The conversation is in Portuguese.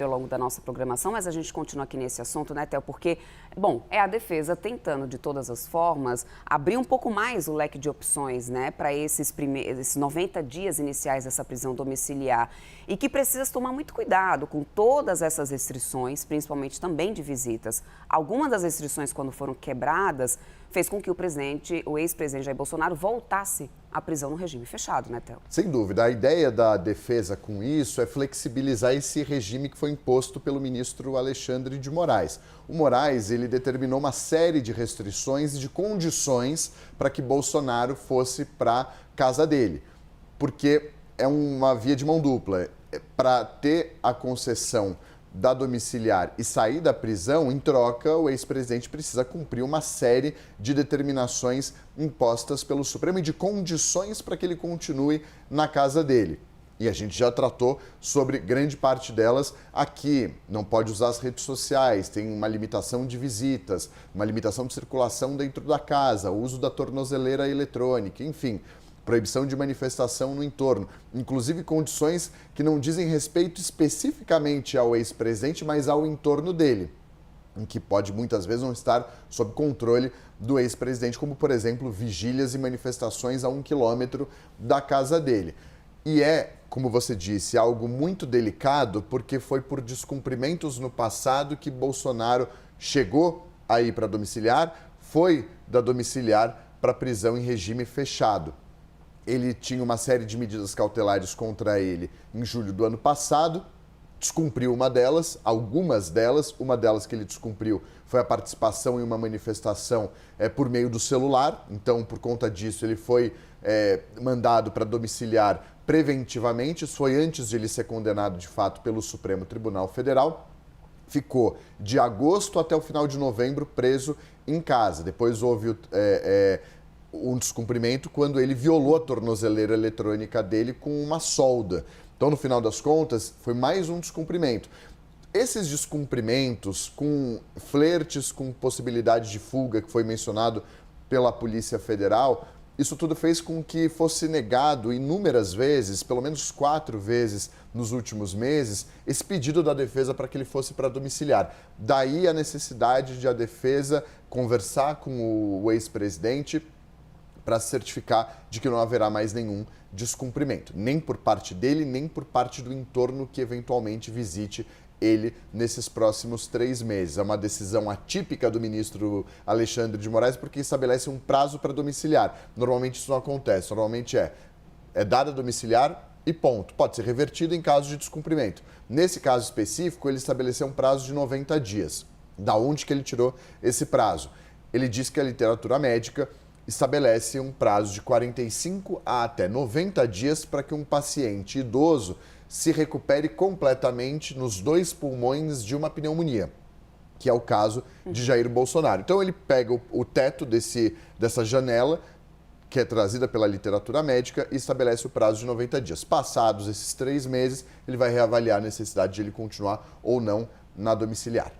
ao longo da nossa programação, mas a gente continua aqui nesse assunto, né, Theo? Porque, bom, é a defesa tentando de todas as formas abrir um pouco mais o leque de opções, né, para esses 90 dias iniciais dessa prisão domiciliar e que precisa tomar muito cuidado com todas essas restrições, principalmente também de visitas. Algumas das restrições, quando foram quebradas, fez com que o ex-presidente Jair Bolsonaro voltasse à prisão no regime fechado, né, Theo? Sem dúvida. A ideia da defesa com isso é flexibilizar esse regime que foi imposto pelo ministro Alexandre de Moraes. O Moraes, ele determinou uma série de restrições e de condições para que Bolsonaro fosse para a casa dele, porque é uma via de mão dupla. Para ter a concessão da domiciliar e sair da prisão, em troca, o ex-presidente precisa cumprir uma série de determinações impostas pelo Supremo e de condições para que ele continue na casa dele. E a gente já tratou sobre grande parte delas aqui. Não pode usar as redes sociais, tem uma limitação de visitas, uma limitação de circulação dentro da casa, o uso da tornozeleira eletrônica, enfim, proibição de manifestação no entorno, inclusive condições que não dizem respeito especificamente ao ex-presidente, mas ao entorno dele, em que pode muitas vezes não estar sob controle do ex-presidente, como, por exemplo, vigílias e manifestações a 1 quilômetro da casa dele. E é, como você disse, algo muito delicado, porque foi por descumprimentos no passado que Bolsonaro chegou a ir para domiciliar, foi da domiciliar para prisão em regime fechado. Ele tinha uma série de medidas cautelares contra ele em julho do ano passado, descumpriu uma delas, algumas delas. Uma delas que ele descumpriu foi a participação em uma manifestação por meio do celular. Então, por conta disso, ele foi mandado para domiciliar preventivamente. Isso foi antes de ele ser condenado, de fato, pelo Supremo Tribunal Federal. Ficou de agosto até o final de novembro preso em casa. Depois houve um descumprimento quando ele violou a tornozeleira eletrônica dele com uma solda. Então, no final das contas, foi mais um descumprimento. Esses descumprimentos, com flertes com possibilidade de fuga, que foi mencionado pela Polícia Federal, isso tudo fez com que fosse negado inúmeras vezes, pelo menos 4 vezes nos últimos meses, esse pedido da defesa para que ele fosse para domiciliar. Daí a necessidade de a defesa conversar com o ex-presidente para se certificar de que não haverá mais nenhum descumprimento, nem por parte dele, nem por parte do entorno que eventualmente visite ele nesses próximos 3 meses. É uma decisão atípica do ministro Alexandre de Moraes, porque estabelece um prazo para domiciliar. Normalmente isso não acontece, normalmente é dada domiciliar e ponto. Pode ser revertido em caso de descumprimento. Nesse caso específico, ele estabeleceu um prazo de 90 dias. Da onde que ele tirou esse prazo? Ele diz que a literatura médica estabelece um prazo de 45 a até 90 dias para que um paciente idoso se recupere completamente nos 2 pulmões de uma pneumonia, que é o caso de Jair Bolsonaro. Então ele pega o teto dessa janela, que é trazida pela literatura médica, e estabelece o prazo de 90 dias. Passados esses 3 meses, ele vai reavaliar a necessidade de ele continuar ou não na domiciliar.